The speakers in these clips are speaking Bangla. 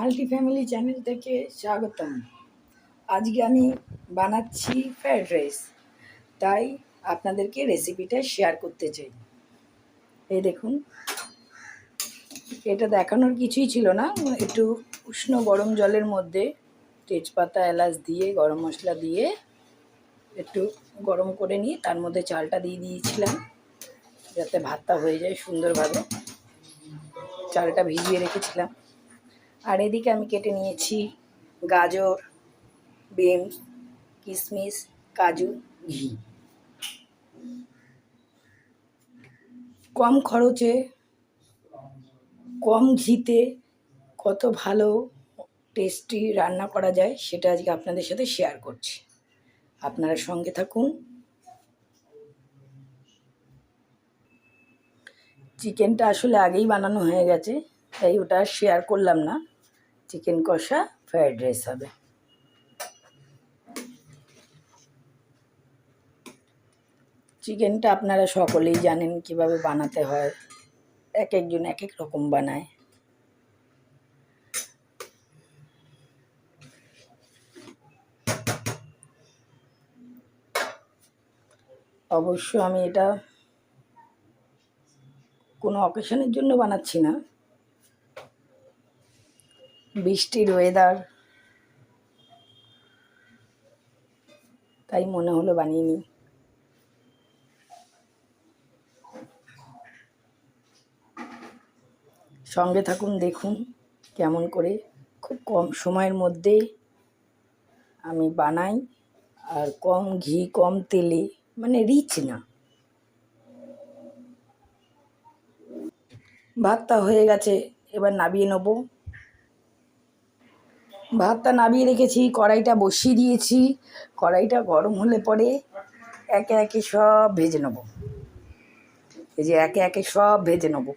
মাল্টি ফ্যামিলি চ্যানেল থেকে স্বাগতম। আজকে আমি বানাচ্ছি ফ্রাইড রাইস, তাই আপনাদেরকে রেসিপিটা শেয়ার করতে চাই। এই দেখুন, এটা দেখানোর কিছুই ছিল না। একটু উষ্ণ গরম জলের মধ্যে তেজপাতা এলাচ দিয়ে গরম মশলা দিয়ে একটু গরম করে নিয়ে তার মধ্যে চালটা দিয়ে দিয়েছিলাম, যাতে ভাতটা হয়ে যায় সুন্দরভাবে। চালটা ভিজিয়ে রেখেছিলাম। আর এদিকে আমি কেটে নিয়েছি গাজর, বিনস, কিশমিশ, কাজু, ঘি। কম খরচে কম ঘিতে কত ভালো টেস্টি রান্না করা যায় সেটা আজকে আপনাদের সাথে শেয়ার করছি। আপনারা সঙ্গে থাকুন। চিকেনটা আসলে আগেই বানানো হয়ে গেছে, তাই ওটা শেয়ার করলাম না। চিকেন কষা ফ্রাইড রাইস হবে। চিকেনটা আপনারা সকলেই জানেন কিভাবে বানাতে হয়, এক একজন এক এক রকম বানায়। অবশ্য আমি এটা কোনো অকেশনের জন্য বানাচ্ছি না, বৃষ্টির ওয়েদার, তাই মনে হলো বানিয়ে নিই। সঙ্গে থাকুন, দেখুন কেমন করে খুব কম সময়ের মধ্যে আমি বানাই, আর কম ঘি কম তেলে, মানে রিচ না। ভাতটা হয়ে গেছে, এবার নামিয়ে নেব। ভাতটা নামিয়ে রেখেছি, কড়াইটা বসিয়ে দিয়েছি। কড়াইটা গরম হলে পরে একে একে সব ভেজে নেব। এই যে একে একে সব ভেজে নেব।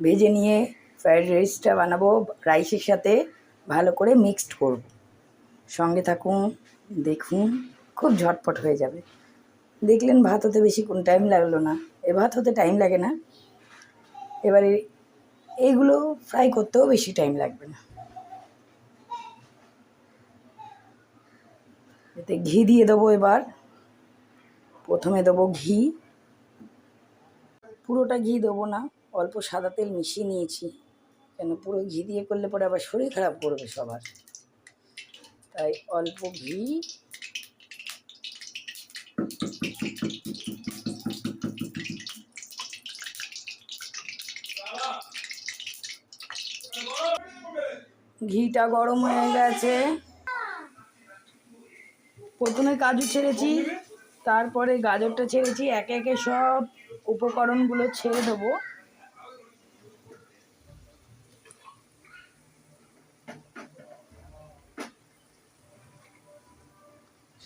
ভেজে নিয়ে ফ্রাইড রাইসটা বানাবো, রাইসের সাথে ভালো করে মিক্সড করব। সঙ্গে থাকুন, দেখুন, খুব ঝটপট হয়ে যাবে। দেখলেন ভাত হতে বেশি কোন টাইম লাগলো না। এ ভাত হতে টাইম লাগে না। এবারে এইগুলো ফ্রাই করতেও বেশি টাইম লাগবে না। এতে ঘি দিয়ে দেবো। এবার প্রথমে দেবো ঘি। পুরোটা ঘি দেবো না, অল্প সাদা তেল মিশিয়ে নিয়েছি, কেন পুরো ঘি দিয়ে করলে পরে আবার শরীর খারাপ করবে সবার, তাই অল্প ঘি। ঘিটা গরম হয়ে গেছে। প্রথমে কাজু ছেড়েছি, তারপরে গাজরটা ছেড়েছি। একে একে সব উপকরণগুলো ছেড়ে দেবো।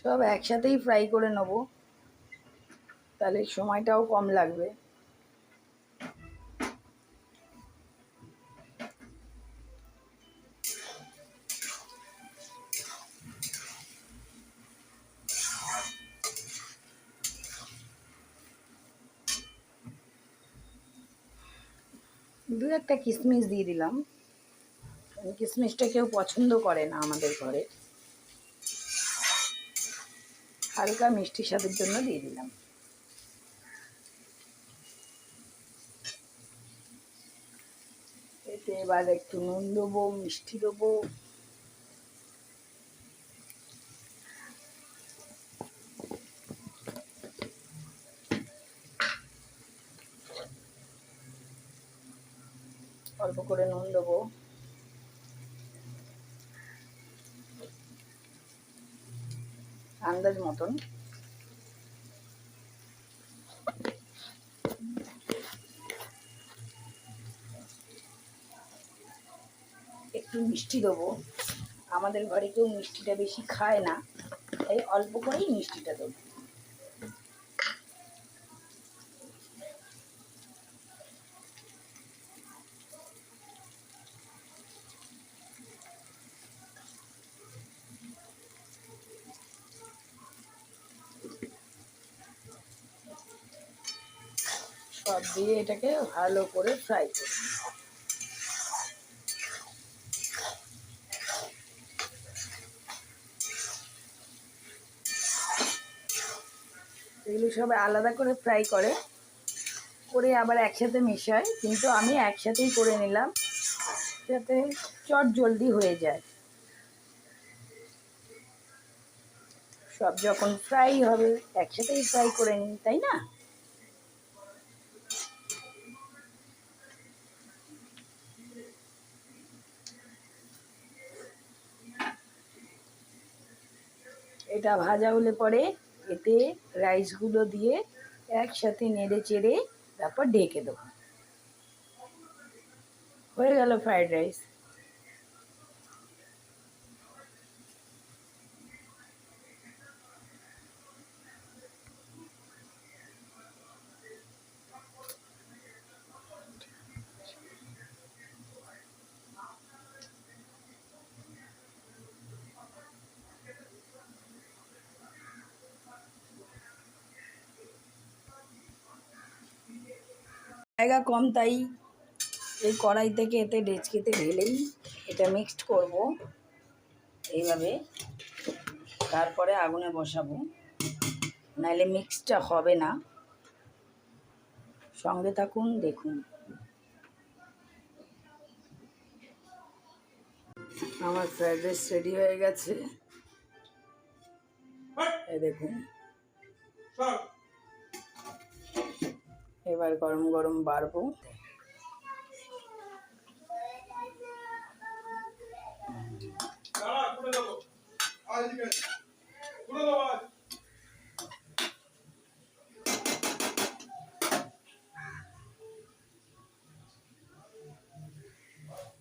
সব একসাথেই ফ্রাই করে নেব, তাহলে সময়টাও কম লাগবে। দু একটা কিশমিশ দিয়ে দিলাম। কিশমিশটা কেউ পছন্দ করে না আমাদের ঘরে, হালকা মিষ্টি স্বাদের জন্য দিয়ে দিলাম। এতে এবার একটু নুন দেবো, মিষ্টি দেবো। অল্প করে নুন দেবো। আন্দাজ মতন। একটু মিষ্টি দেবো। আমাদের ঘরে কেউ মিষ্টিটা বেশি খায় না, তাই অল্প করেই মিষ্টিটা দেবো। সব দিয়ে এটাকে ভালো করে ফ্রাই করব। এগুলো সব আলাদা করে ফ্রাই করে আবার একসাথে মেশায়, কিন্তু আমি একসাথেই করে নিলাম যাতে চট জলদি হয়ে যায়। সব যখন ফ্রাই হবে একসাথেই ফ্রাই করে নিই, তাই না? এটা ভাজা হলে পরে এতে রাইসগুলো দিয়ে একসাথে নেড়ে চেড়ে তারপর ঢেকে দেবো। হয়ে গেল ফ্রাইড রাইস। জায়গা কম, তাই এই কড়াই থেকে এতে ডেচকিতে ঢেলেই এটা মিক্সড করব এইভাবে, তারপরে আগুনে বসাবো, নাহলে মিক্সটা হবে না। সঙ্গে থাকুন, দেখুন। আমার ফ্রাইড রাইস রেডি হয়ে গেছে, এই দেখুন। এবার গরম গরম বাড়বো।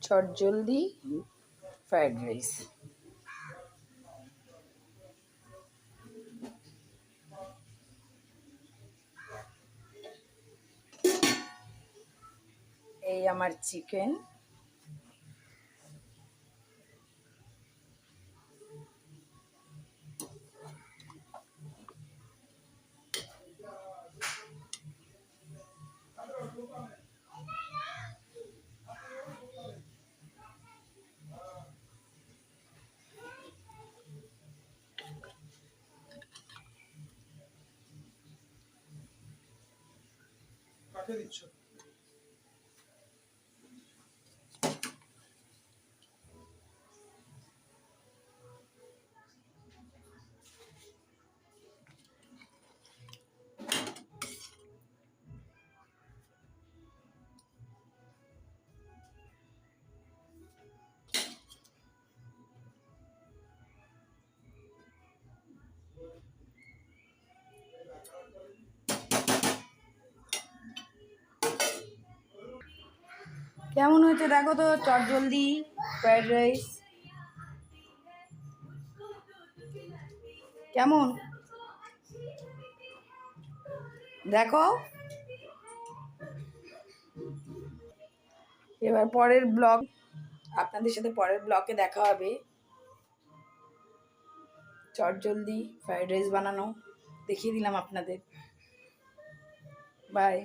চট জলদি ফ্রাইড রাইস। এই আমার চিকেন, কাকে দিচ্ছ? কেমন হয়েছে দেখো তো চট জলদি ফ্রাইড রাইস। কেমন দেখো। এবার পরের ব্লগ আপনাদের সাথে পরের ব্লগে দেখা হবে। চট জলদি ফ্রাইড রাইস বানানো দেখিয়ে দিলাম আপনাদের। বাই।